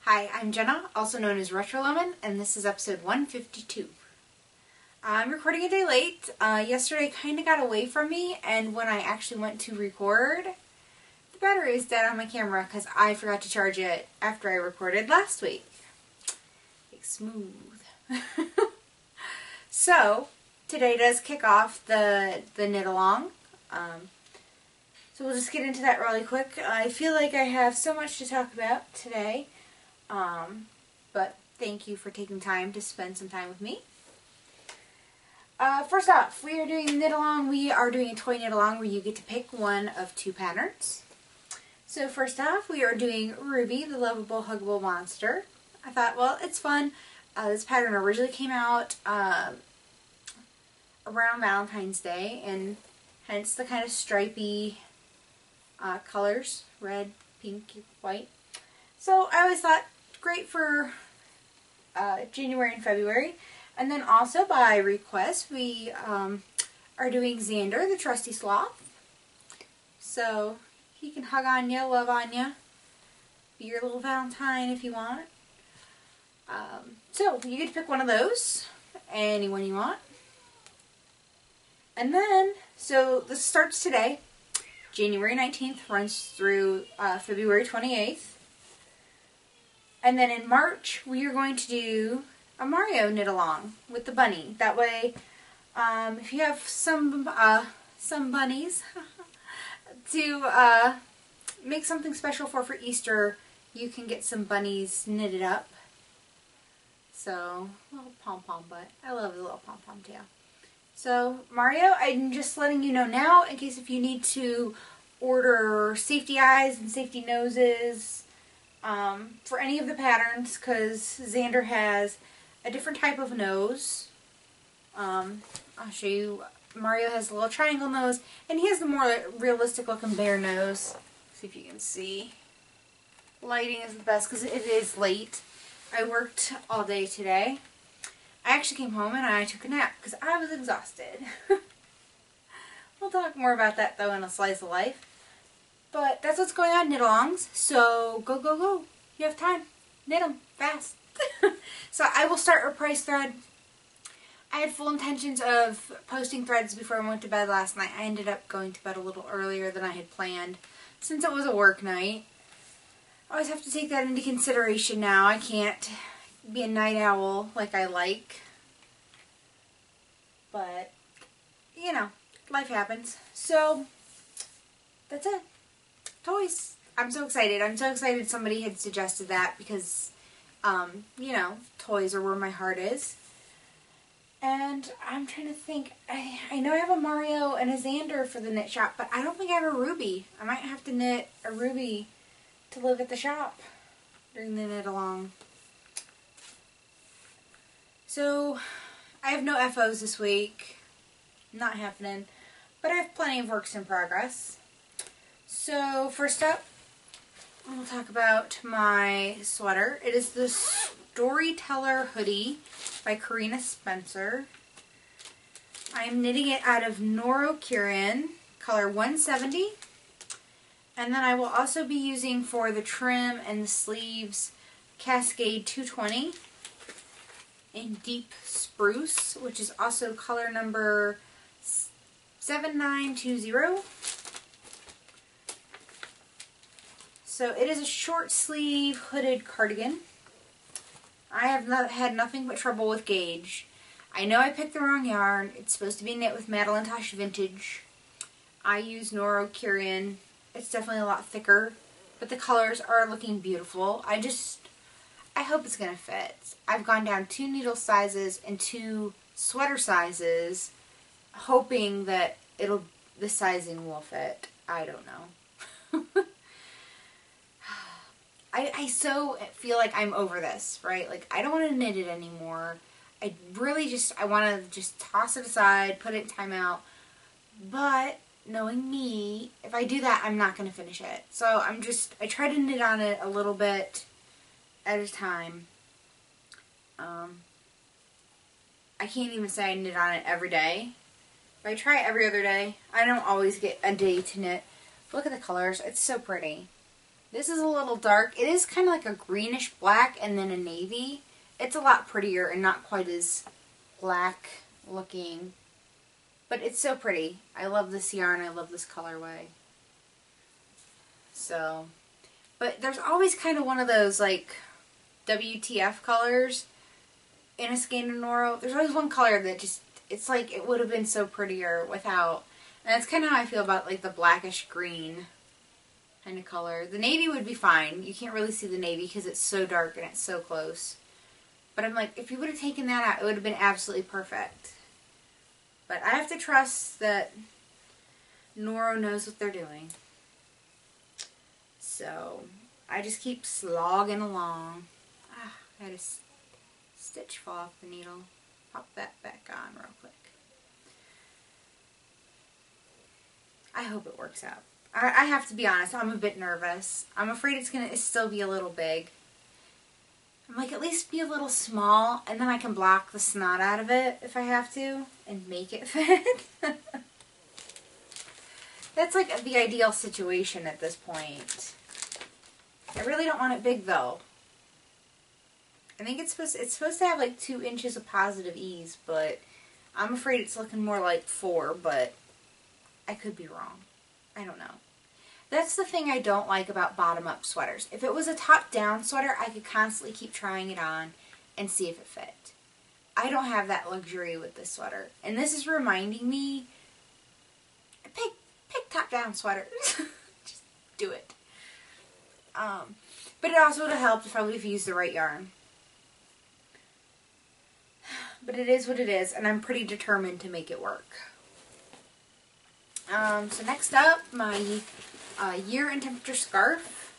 Hi, I'm Jenna, also known as RetroLemon, and this is episode 152. I'm recording a day late. Yesterday kind of got away from me, and when I actually went to record, the battery is dead on my camera because I forgot to charge it after I recorded last week. Like smooth. So, today does kick off the knit-along. So we'll just get into that really quick. I feel like I have so much to talk about today. But thank you for taking time to spend some time with me. First off, we are doing knit-along. We are doing a toy knit-along where you get to pick one of two patterns. So first off, we are doing Ruby, the lovable, huggable monster. I thought, well, it's fun. This pattern originally came out around Valentine's Day, and hence the kind of stripy colors, red, pink, white. So I always thought, great for January and February. And then also by request, we are doing Xander, the trusty sloth. So he can hug on you, love on you, be your little Valentine if you want. So you get to pick one of those, anyone you want. And then, so this starts today. January 19th runs through February 28th. And then in March, we are going to do a Mario knit-along with the bunny. That way, if you have some bunnies to make something special for Easter, you can get some bunnies knitted up. So, little pom-pom butt. I love the little pom-pom tail. So, Mario, I'm just letting you know now, in case if you need to order safety eyes and safety noses for any of the patterns, because Xander has a different type of nose. I'll show you. Mario has a little triangle nose, and he has the more realistic looking bear nose. See if you can see. Lighting is the best because it is late. I worked all day today. I actually came home and I took a nap because I was exhausted. We'll talk more about that though in a slice of life. But that's what's going on, knit-alongs. So go, go, go. You have time. Knit them fast. So I will start a price thread. I had full intentions of posting threads before I went to bed last night. I ended up going to bed a little earlier than I had planned since it was a work night. I always have to take that into consideration now. I can't be a night owl like I like. But, you know, life happens. So, that's it. Toys. I'm so excited. I'm so excited somebody had suggested that because, you know, toys are where my heart is. And I'm trying to think. I know I have a Mario and a Xander for the knit shop, but I don't think I have a Ruby. I might have to knit a Ruby to live at the shop during the knit-along. So, I have no FOs this week. Not happening. But I have plenty of works in progress. So, first up, we'll talk about my sweater. It is the Storyteller Hoodie by Karina Spencer. I'm knitting it out of Neurocurin, color 170. And then I will also be using for the trim and the sleeves Cascade 220 in Deep Spruce, which is also color number 7920. So it is a short sleeve hooded cardigan. I have had nothing but trouble with gauge. I know I picked the wrong yarn. It's supposed to be knit with Madeline Tosh Vintage. I use Neurocurin. It's definitely a lot thicker, but the colors are looking beautiful. I hope it's going to fit. I've gone down 2 needle sizes and 2 sweater sizes, hoping that the sizing will fit. I don't know. I so feel like I'm over this, right? Like, I don't want to knit it anymore. I want to just toss it aside, put it in timeout. But, knowing me, if I do that, I'm not going to finish it. So, I try to knit on it a little bit at a time. I can't even say I knit on it every day. If I try every other day, I don't always get a day to knit. Look at the colors. It's so pretty. This is a little dark. It is kind of like a greenish black and then a navy. It's a lot prettier and not quite as black looking. But it's so pretty. I love this yarn. I love this colorway. So, but there's always kind of one of those like WTF colors in a skein of Noro. There's always one color that just, it's like it would have been so prettier without. And that's kind of how I feel about like the blackish green kind of color. The navy would be fine. You can't really see the navy because it's so dark and it's so close. But I'm like, if you would have taken that out, it would have been absolutely perfect. But I have to trust that Noro knows what they're doing. So I just keep slogging along. I had a stitch fall off the needle. Pop that back on real quick. I hope it works out. I have to be honest, I'm a bit nervous. I'm afraid it's going to still be a little big. I'm like, at least be a little small, and then I can block the snot out of it if I have to, and make it fit. That's like the ideal situation at this point. I really don't want it big though. I think it's supposed to have like 2 inches of positive ease, but I'm afraid it's looking more like 4, but I could be wrong. I don't know. That's the thing I don't like about bottom-up sweaters. If it was a top-down sweater, I could constantly keep trying it on and see if it fit. I don't have that luxury with this sweater. And this is reminding me, pick top-down sweaters. Just do it. But it also would have helped if I would have used the right yarn. But it is what it is, and I'm pretty determined to make it work. So next up, my year and temperature scarf.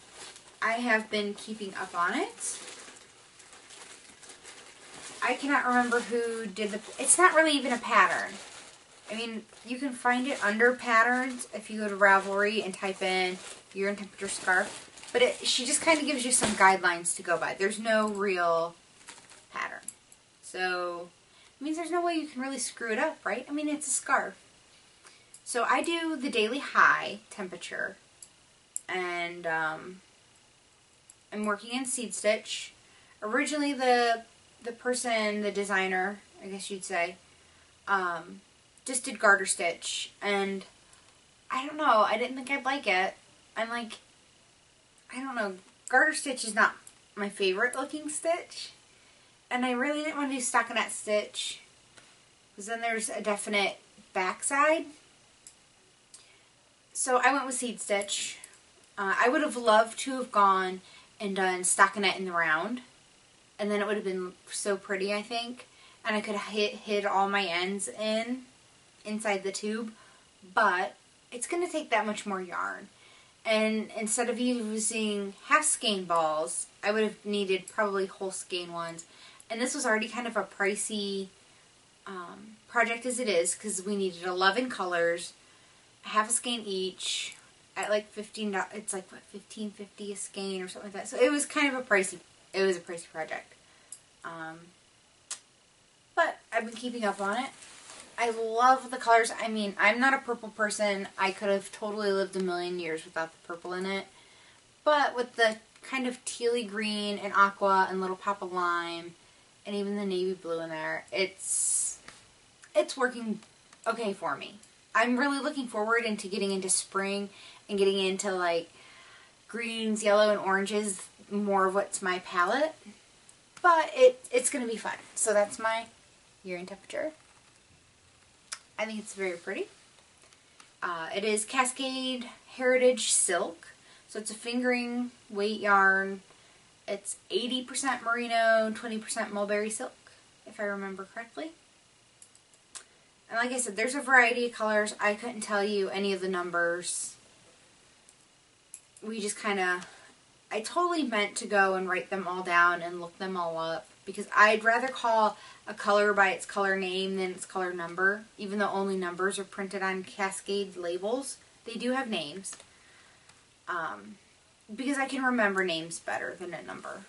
I have been keeping up on it. I cannot remember who did the... It's not really even a pattern. I mean, you can find it under patterns if you go to Ravelry and type in year and temperature scarf. But she just kind of gives you some guidelines to go by. There's no real pattern. So, it means there's no way you can really screw it up, right? I mean, it's a scarf. So I do the daily high temperature, and I'm working in seed stitch. Originally the person, the designer, I guess you'd say, just did garter stitch, and I don't know, I didn't think I'd like it. I'm like, I don't know, garter stitch is not my favorite looking stitch, and I really didn't want to do stockinette stitch, because then there's a definite backside. So I went with seed stitch. I would have loved to have gone and done stockinette in the round, and then it would have been so pretty, I think, and I could have hid all my ends inside the tube, but it's going to take that much more yarn. And instead of using half skein balls, I would have needed probably whole skein ones. And this was already kind of a pricey project as it is, because we needed 11 colors, half a skein each, at like $15. It's like what, $15.50 a skein or something like that. So it was kind of a pricey. It was a pricey project. But I've been keeping up on it. I love the colors. I mean, I'm not a purple person. I could have totally lived a million years without the purple in it. But with the kind of tealy green and aqua and little pop of lime and even the navy blue in there, it's working okay for me. I'm really looking forward into getting into spring and getting into like greens, yellow, and oranges, more of what's my palette. But it's going to be fun. So that's my year and temperature. I think it's very pretty. It is Cascade Heritage Silk. So it's a fingering weight yarn. It's 80% merino, 20% mulberry silk, if I remember correctly. And like I said, there's a variety of colors. I couldn't tell you any of the numbers. We just kind of... I totally meant to go and write them all down and look them all up, because I'd rather call a color by its color name than its color number, even though only numbers are printed on Cascade labels. They do have names, because I can remember names better than a number.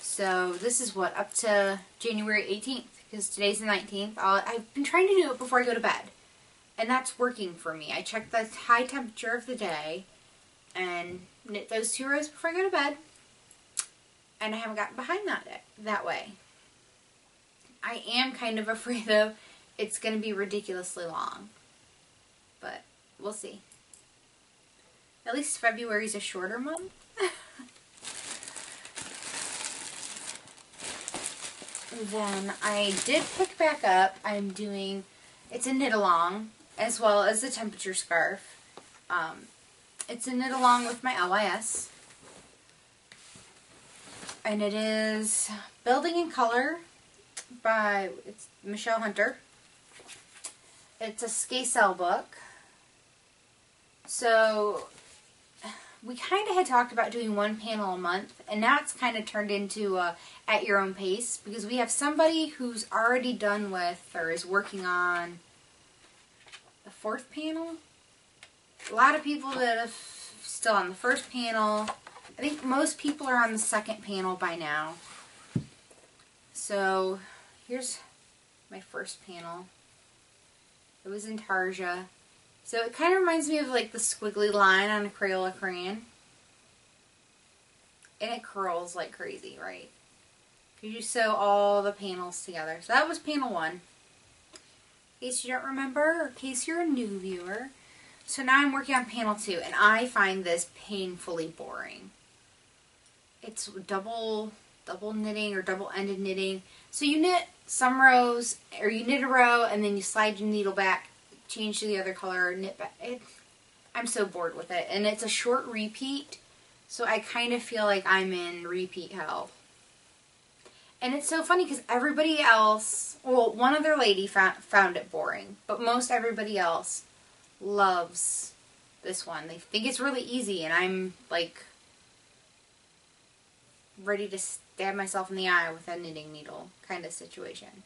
So this is what, up to January 18th, because today's the 19th. I've been trying to do it before I go to bed, and that's working for me. I check the high temperature of the day, and knit those 2 rows before I go to bed. And I haven't gotten behind that way. I am kind of afraid though it's going to be ridiculously long. But we'll see. At least February's a shorter month. Then I did pick back up. I'm doing, it's a knit along as well as a temperature scarf. It's a knit along with my LYS. And it is Building in Color by Michelle Hunter. It's a KAL book. So we kind of had talked about doing 1 panel a month, and now it's kind of turned into at your own pace, because we have somebody who's already done with or is working on the 4th panel. A lot of people that are still on the 1st panel. I think most people are on the 2nd panel by now. So here's my 1st panel. It was in Tarja. So it kind of reminds me of like the squiggly line on a Crayola crayon. And it curls like crazy, right? Because you sew all the panels together. So that was panel 1. In case you don't remember, or in case you're a new viewer. So now I'm working on panel 2, and I find this painfully boring. It's double knitting or double-ended knitting. So you knit some rows, or you knit a row, and then you slide your needle back, change to the other color, knit back. I'm so bored with it. And it's a short repeat, so I kind of feel like I'm in repeat hell. And it's so funny because everybody else, well, one other lady found it boring, but most everybody else loves this one. They think it's really easy, and I'm like ready to stab myself in the eye with a knitting needle kind of situation.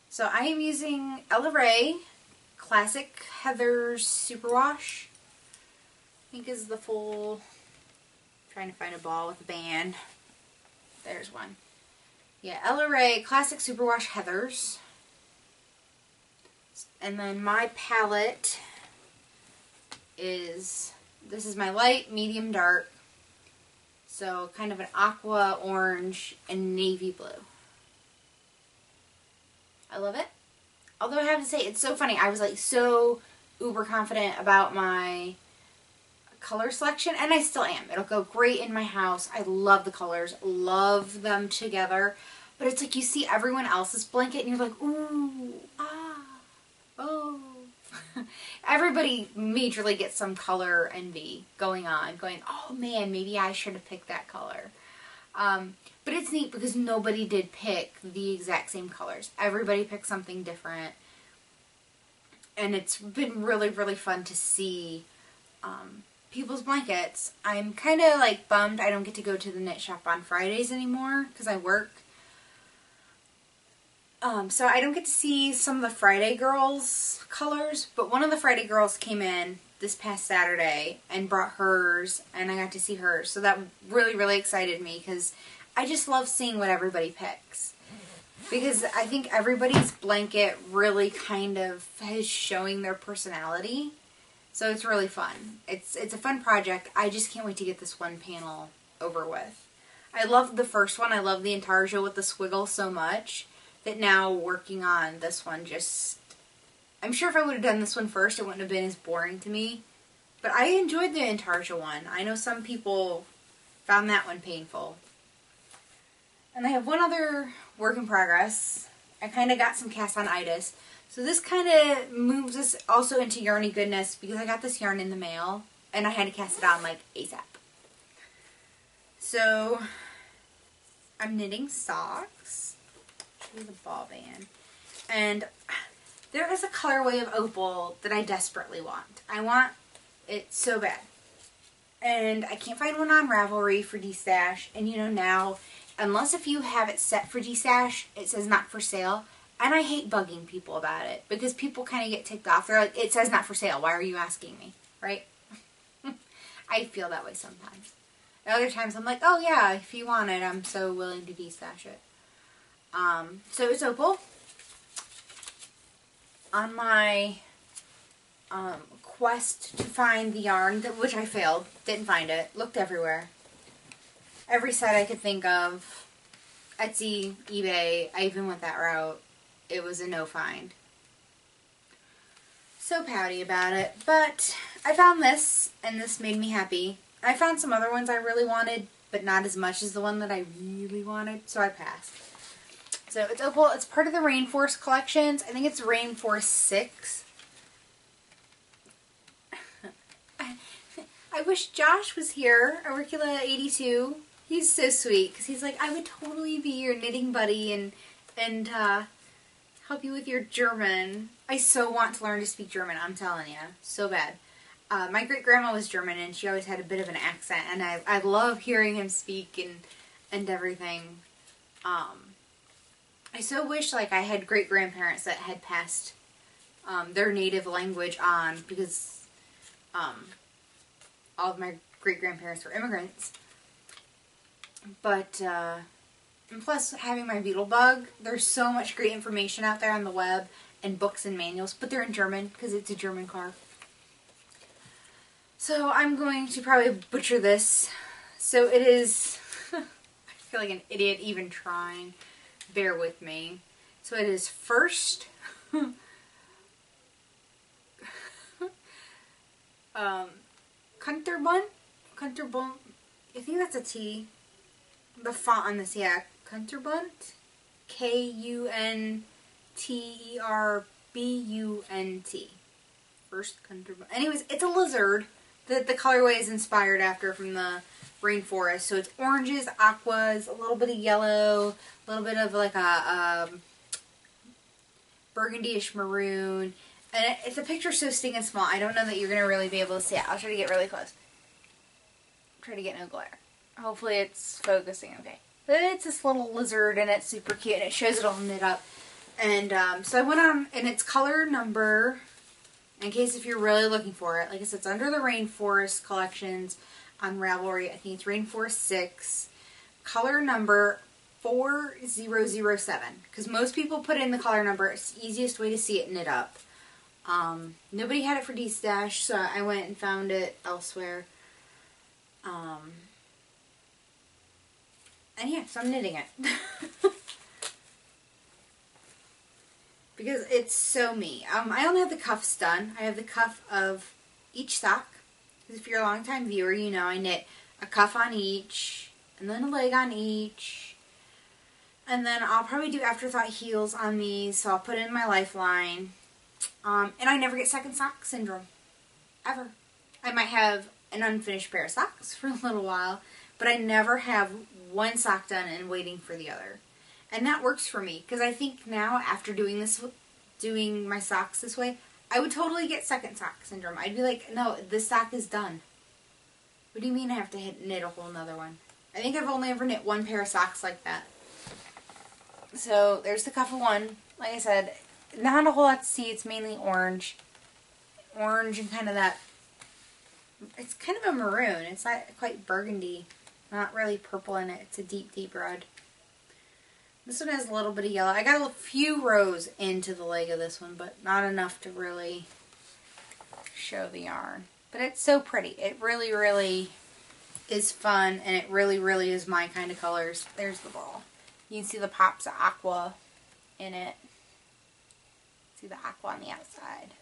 So I am using Ella Rae Classic Heather's Superwash. I think is the full, I'm trying to find a ball with a band. There's one. Yeah, Ella Rae Classic Superwash Heather's. And then my palette is, this is my light, medium, dark. So kind of an aqua, orange, and navy blue. I love it. Although I have to say, it's so funny. I was like so uber confident about my color selection, and I still am. It'll go great in my house. I love the colors, love them together. But it's like you see everyone else's blanket and you're like, ooh, ah, oh. Everybody majorly gets some color envy going on, going, oh man, maybe I should have picked that color. But it's neat because nobody did pick the exact same colors. Everybody picked something different. And it's been really, really fun to see people's blankets. I'm kind of like bummed I don't get to go to the knit shop on Fridays anymore because I work. So I don't get to see some of the Friday Girls colors, but one of the Friday Girls came in this past Saturday and brought hers, and I got to see hers. So that really, really excited me because I just love seeing what everybody picks. Because I think everybody's blanket really kind of is showing their personality. So it's really fun. It's a fun project. I just can't wait to get this 1 panel over with. I loved the first one. I love the intarsia with the squiggle so much that now working on this one just, I'm sure if I would have done this one first, it wouldn't have been as boring to me. But I enjoyed the intarsia one. I know some people found that one painful. And I have one other work in progress. I kind of got some cast-on-itis. So this kind of moves us also into yarny goodness because I got this yarn in the mail and I had to cast it on like ASAP. So I'm knitting socks. Show you the ball band. And there is a colorway of opal that I desperately want. I want it so bad. And I can't find one on Ravelry for destash. And you know now, unless if you have it set for destash, it says not for sale. And I hate bugging people about it because people kind of get ticked off. They're like, it says not for sale. Why are you asking me? Right? I feel that way sometimes. Other times I'm like, oh yeah, if you want it, I'm so willing to destash it. So it's opal. On my quest to find the yarn, which I failed. Didn't find it. Looked everywhere. Every site I could think of. Etsy, eBay, I even went that route. It was a no find. So pouty about it. But I found this, and this made me happy. I found some other ones I really wanted, but not as much as the one that I really wanted, so I passed. So it's opal. It's part of the Rainforest collections. I think it's Rainforest 6. I wish Josh was here, Auricula82. He's so sweet, because he's like, I would totally be your knitting buddy and help you with your German. I so want to learn to speak German, I'm telling you. So bad. My great-grandma was German, and she always had a bit of an accent, and I love hearing him speak and everything. I so wish, like, I had great-grandparents that had passed their native language on, because all of my great-grandparents were immigrants. But, and plus, having my beetle bug, there's so much great information out there on the web, and books and manuals, but they're in German, because it's a German car. So I'm going to probably butcher this. So it is, I feel like an idiot even trying. Bear with me. So it is first, Kunterbund? Kunterbund? I think that's a T. The font on this, yeah. Kunterbund? Kunterbunt. First Kunterbund. Anyways, it's a lizard that the colorway is inspired after from the rainforest. So it's oranges, aquas, a little bit of yellow, a little bit of like a burgundy-ish maroon. And the picture's so stinking small, I don't know that you're going to really be able to see it. I'll try to get really close. Try to get no glare. Hopefully it's focusing okay. But it's this little lizard and it's super cute and it shows it all knit up. And so I went on, and it's color number, in case if you're really looking for it. Like I said, it's under the Rainforest collections on Ravelry. I think it's Rainforest 6. Color number 4007. Because most people put in the color number. It's the easiest way to see it knit up. Nobody had it for D-Stash, so I went and found it elsewhere. And yeah, so I'm knitting it. Because it's so me. I only have the cuffs done. I have the cuff of each sock. Because if you're a long-time viewer, you know I knit a cuff on each, and then a leg on each. And then I'll probably do afterthought heels on these, so I'll put in my lifeline. And I never get second sock syndrome. Ever. I might have an unfinished pair of socks for a little while, but I never have one sock done and waiting for the other. And that works for me, because I think now, after doing my socks this way, I would totally get second sock syndrome. I'd be like, no, this sock is done. What do you mean I have to knit a whole nother one? I think I've only ever knit one pair of socks like that. So, there's the cuff of one. Like I said, not a whole lot to see. It's mainly orange. Orange and kind of that, it's kind of a maroon. It's not quite burgundy. Not really purple in it. It's a deep, deep red. This one has a little bit of yellow. I got a few rows into the leg of this one, but not enough to really show the yarn. But it's so pretty. It really, really is fun, and it really, really is my kind of colors. There's the ball. You can see the pops of aqua in it. See the aqua on the outside.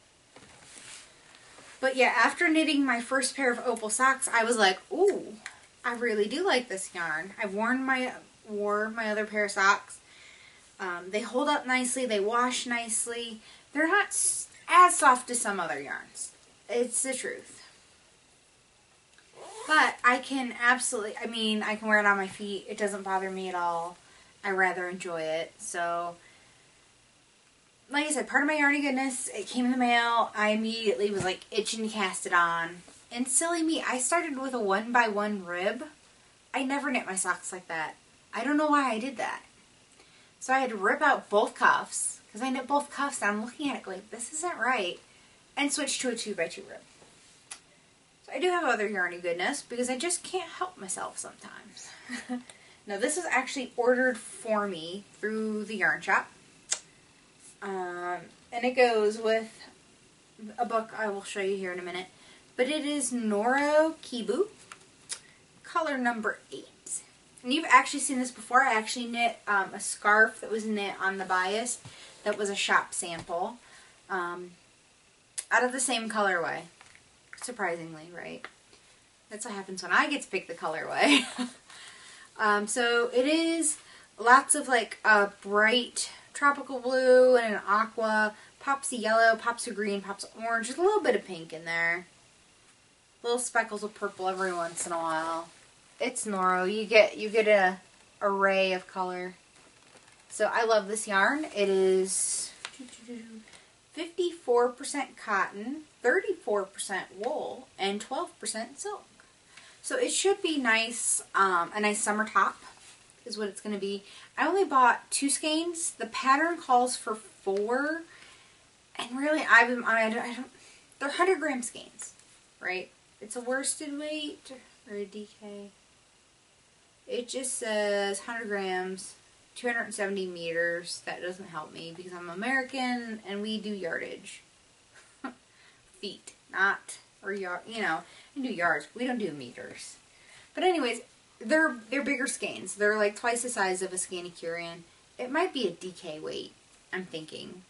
But yeah, after knitting my first pair of opal socks, I was like, ooh, I really do like this yarn. I've wore my other pair of socks. They hold up nicely. They wash nicely. They're not as soft as some other yarns. It's the truth. But I can absolutely, I mean, I can wear it on my feet. It doesn't bother me at all. I rather enjoy it. So, like I said, part of my Yarny goodness, it came in the mail. I immediately was like itching to cast it on. And silly me, I started with a 1x1 rib. I never knit my socks like that. I don't know why I did that. So I had to rip out both cuffs, because I knit both cuffs, and I'm looking at it like, this isn't right, and switch to a 2x2 rib. So I do have other Yarny goodness, because I just can't help myself sometimes. Now this was actually ordered for me through the yarn shop. And it goes with a book I will show you here in a minute. But it is Noro Kibu, color number 8. And you've actually seen this before. I actually knit a scarf that was knit on the bias that was a shop sample out of the same colorway. Surprisingly, right? That's what happens when I get to pick the colorway. So it is lots of like a bright tropical blue and an aqua, pops of yellow, pops of green, pops of orange, just a little bit of pink in there. Little speckles of purple every once in a while. It's Noro. You get a array of color. So I love this yarn. It is 54% cotton, 34% wool, and 12% silk. So it should be nice, a nice summer top is what it's going to be. I only bought 2 skeins. The pattern calls for 4, and really I don't, they're 100 gram skeins, right? It's a worsted weight or a DK. It just says 100 grams, 270 meters. That doesn't help me because I'm American and we do yardage. Feet, not, or yard, you know, we do yards. We don't do meters. But anyways, they're bigger skeins. They're like twice the size of a skein of Curian. It might be a DK weight, I'm thinking.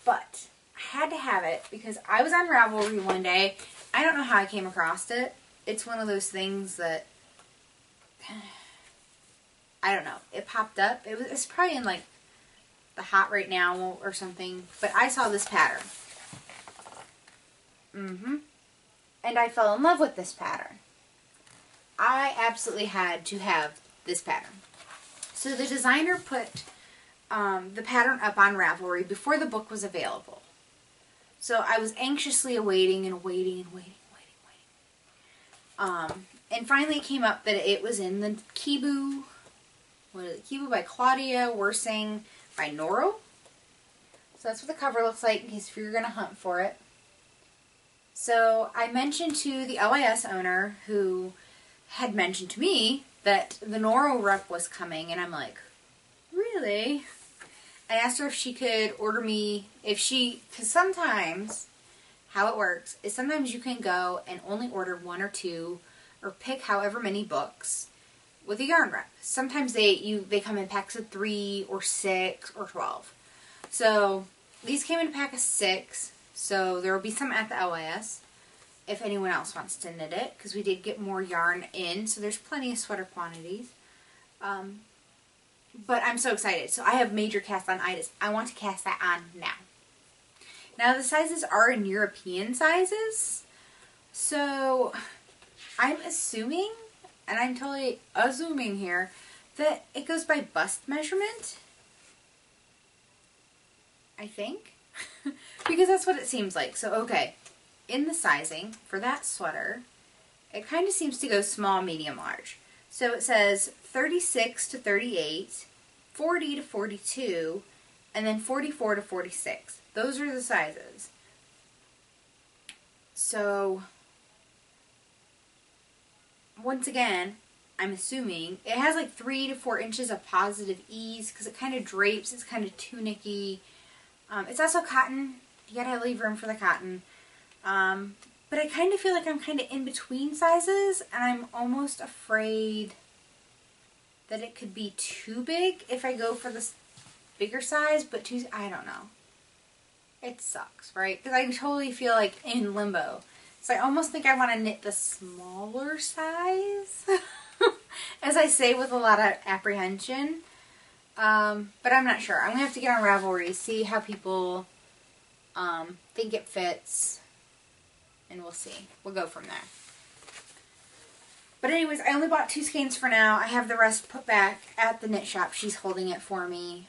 But I had to have it because I was on Ravelry one day. I don't know how I came across it. It's one of those things that, I don't know. It popped up. It's probably in like the Hot Right Now or something. But I saw this pattern. And I fell in love with this pattern. I absolutely had to have this pattern. So the designer put the pattern up on Ravelry before the book was available. So I was anxiously awaiting and waiting and waiting. And finally it came up that it was in the Kibu, what is it? Kibu by Claudia, Worsing by Noro. So that's what the cover looks like in case if you're going to hunt for it. So I mentioned to the LIS owner who had mentioned to me that the Noro rep was coming, and I'm like, really? I asked her if she could order me, because sometimes how it works is sometimes you can go and only order 1 or 2 or pick however many books with a yarn rep. Sometimes they come in packs of 3 or 6 or 12. So these came in a pack of 6, so there will be some at the LIS if anyone else wants to knit it, because we did get more yarn in, so there's plenty of sweater quantities. But I'm so excited. So I have major cast-on-itis. I want to cast that on now. Now the sizes are in European sizes, so I'm assuming, and I'm totally assuming here, that it goes by bust measurement. I think. Because that's what it seems like. So okay, in the sizing for that sweater, it kind of seems to go small, medium, large. So it says 36 to 38, 40 to 42, and then 44 to 46. Those are the sizes. So, once again, I'm assuming it has like 3 to 4 inches of positive ease because it kind of drapes. It's kind of tunicky. It's also cotton. You gotta leave room for the cotton. But I kind of feel like I'm kind of in between sizes, and I'm almost afraid that it could be too big if I go for this bigger size, but I don't know. It sucks, right? Because I totally feel like in limbo. So I almost think I want to knit the smaller size, as I say with a lot of apprehension. But I'm not sure. I'm going to have to get on Ravelry, see how people think it fits, and we'll see. We'll go from there. But anyways, I only bought 2 skeins for now. I have the rest put back at the knit shop. She's holding it for me.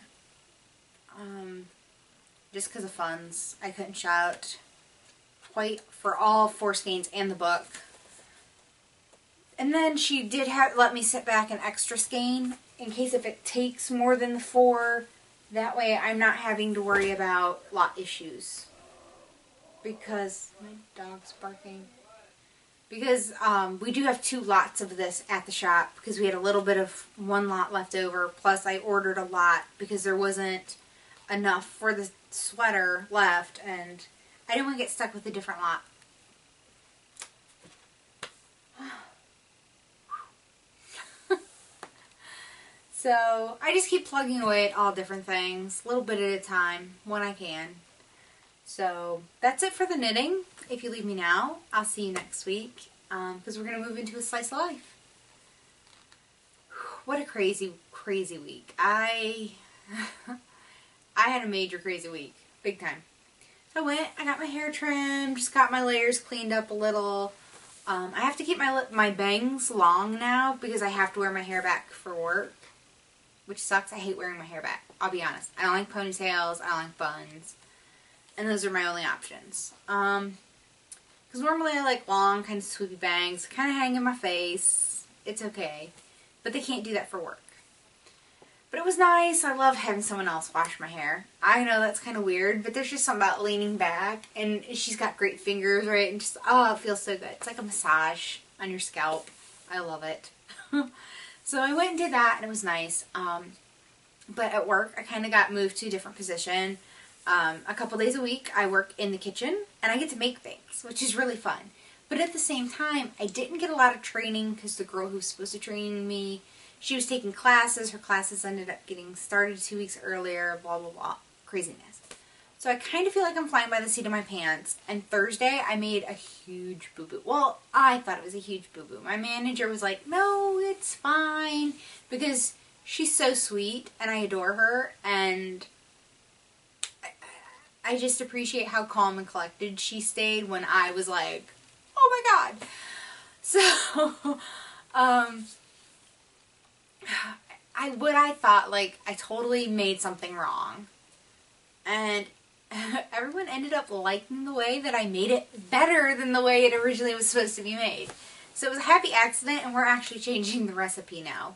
Just because of funds. I couldn't shout quite for all 4 skeins and the book. And then she did let me sit back an extra skein in case if it takes more than the 4. That way I'm not having to worry about lot issues. Because my dog's barking. Because we do have 2 lots of this at the shop because we had a little bit of 1 lot left over. Plus I ordered a lot because there wasn't enough for the sweater left, and I didn't want to get stuck with a different lot. So I just keep plugging away at all different things, a little bit at a time, when I can. So that's it for the knitting. If you leave me now, I'll see you next week, because we're going to move into a slice of life. What a crazy, crazy week. I had a major crazy week. Big time. So I got my hair trimmed, just got my layers cleaned up a little. I have to keep my bangs long now because I have to wear my hair back for work, which sucks. I hate wearing my hair back. I'll be honest. I don't like ponytails. I don't like buns. And those are my only options. Because normally I like long, kind of swoopy bangs, kind of hang in my face. It's okay. But they can't do that for work. But it was nice. I love having someone else wash my hair. I know that's kind of weird, but there's just something about leaning back. And she's got great fingers, right? And just, oh, it feels so good. It's like a massage on your scalp. I love it. So I went and did that, and it was nice. But at work, I kind of got moved to a different position. A couple days a week, I work in the kitchen, and I get to make things, which is really fun. But at the same time, I didn't get a lot of training because the girl who was supposed to train me, she was taking classes. Her classes ended up getting started 2 weeks earlier, blah, blah, blah. Craziness. So I kind of feel like I'm flying by the seat of my pants. And Thursday, I made a huge boo-boo. Well, I thought it was a huge boo-boo. My manager was like, no, it's fine. Because she's so sweet, and I adore her. And I just appreciate how calm and collected she stayed when I was like, oh my god. So, I thought, like, I totally made something wrong. And everyone ended up liking the way that I made it better than the way it originally was supposed to be made. So it was a happy accident, and we're actually changing the recipe now.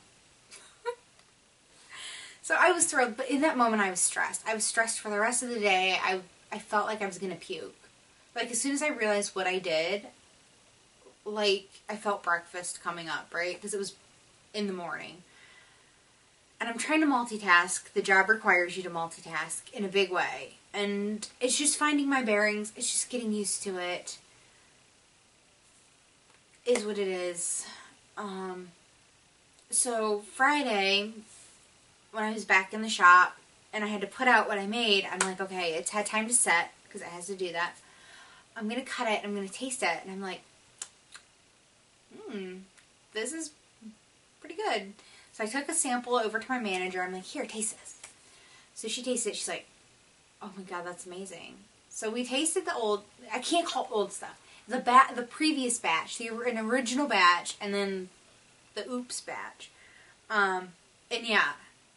So I was thrilled, but in that moment I was stressed. I was stressed for the rest of the day. I felt like I was going to puke. Like, as soon as I realized what I did, like, I felt breakfast coming up, right? Because it was in the morning. And I'm trying to multitask. The job requires you to multitask in a big way. And it's just finding my bearings. It's just getting used to it. Is what it is. So Friday, when I was back in the shop and I had to put out what I made, I'm like, okay, it's had time to set because it has to do that. I'm going to cut it and I'm going to taste it. And I'm like, this is pretty good. So I took a sample over to my manager. I'm like, here, taste this. So she tasted it. She's like, oh my god, that's amazing. So we tasted the old, I can't call it old stuff, the previous batch, an original batch, and then the oops batch. And yeah,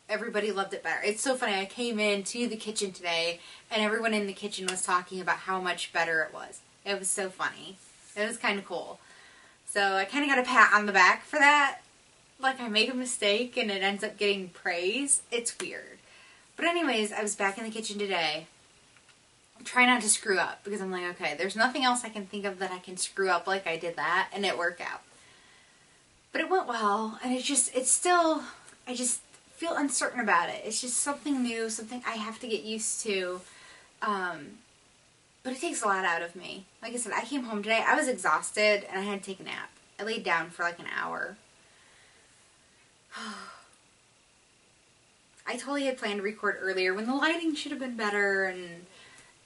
everybody loved it better. It's so funny. I came into the kitchen today, and everyone in the kitchen was talking about how much better it was. It was so funny. It was kind of cool. So I kind of got a pat on the back for that. Like, I make a mistake and it ends up getting praise. It's weird. But anyways, I was back in the kitchen today. I'm trying not to screw up because I'm like, okay, there's nothing else I can think of that I can screw up like I did that, and it worked out. But it went well, and it's still, I just feel uncertain about it. It's just something new, something I have to get used to. But it takes a lot out of me. Like I said, I came home today, I was exhausted, and I had to take a nap. I laid down for like an hour. I totally had planned to record earlier when the lighting should have been better and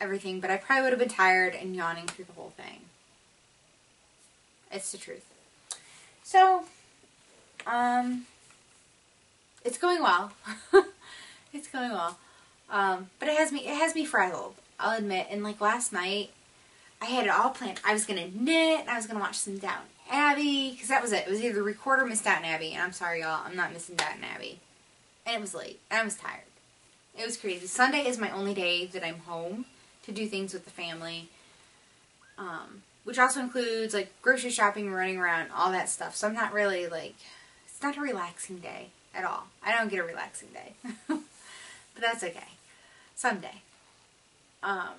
everything, but I probably would have been tired and yawning through the whole thing. It's the truth. So, it's going well. It's going well. But it has me frazzled, I'll admit. And like last night, I had it all planned. I was going to knit, and I was going to watch some Downton Abbey, because that was it. It was either record or miss Downton Abbey, and I'm sorry y'all, I'm not missing Downton Abbey. And it was late, and I was tired. It was crazy. Sunday is my only day that I'm home to do things with the family, which also includes like grocery shopping, running around, all that stuff. So I'm not really like, it's not a relaxing day at all. I don't get a relaxing day. But that's okay. Someday. But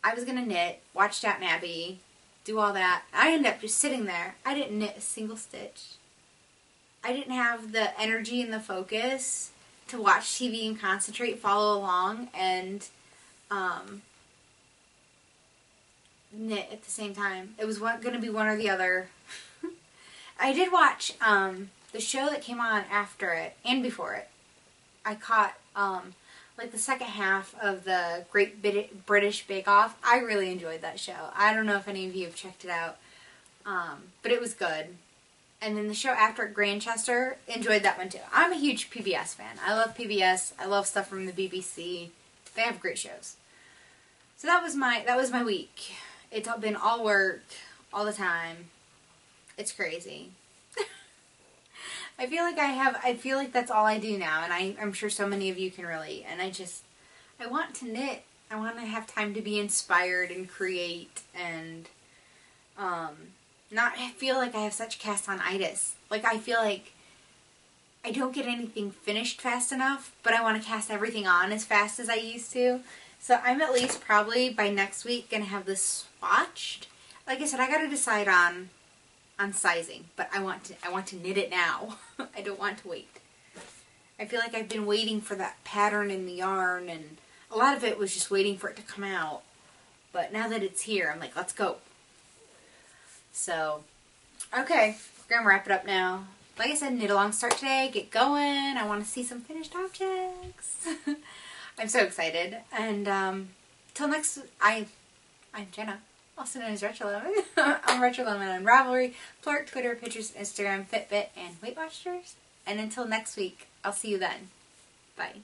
I was going to knit, watch Downton Abbey, do all that. I ended up just sitting there. I didn't knit a single stitch. I didn't have the energy and the focus to watch TV and concentrate, follow along, and knit at the same time. It was going to be one or the other. I did watch the show that came on after it and before it. I caught like the second half of the Great British Bake Off. I really enjoyed that show. I don't know if any of you have checked it out, but it was good. And then the show after at Grantchester, enjoyed that one too. I'm a huge PBS fan. I love PBS. I love stuff from the BBC. They have great shows. So that was my week. It's been all work, all the time. It's crazy. I feel like that's all I do now, and I'm sure so many of you can relate. And I want to knit. I want to have time to be inspired and create and not feel like I have such cast-on-itis. Like, I feel like I don't get anything finished fast enough, but I want to cast everything on as fast as I used to. So I'm at least probably by next week going to have this swatched. Like I said, I got to decide on sizing, but I want to knit it now. I don't want to wait. I feel like I've been waiting for that pattern in the yarn, and a lot of it was just waiting for it to come out. But now that it's here, I'm like, let's go. So, okay, we're going to wrap it up now. Like I said, knit along start today, get going. I want to see some finished objects. I'm so excited. And till next, I'm Jenna, also known as RetroLemon. I'm RetroLemon on Ravelry, Plort, Twitter, Pinterest, Instagram, Fitbit, and Weight Watchers. And until next week, I'll see you then. Bye.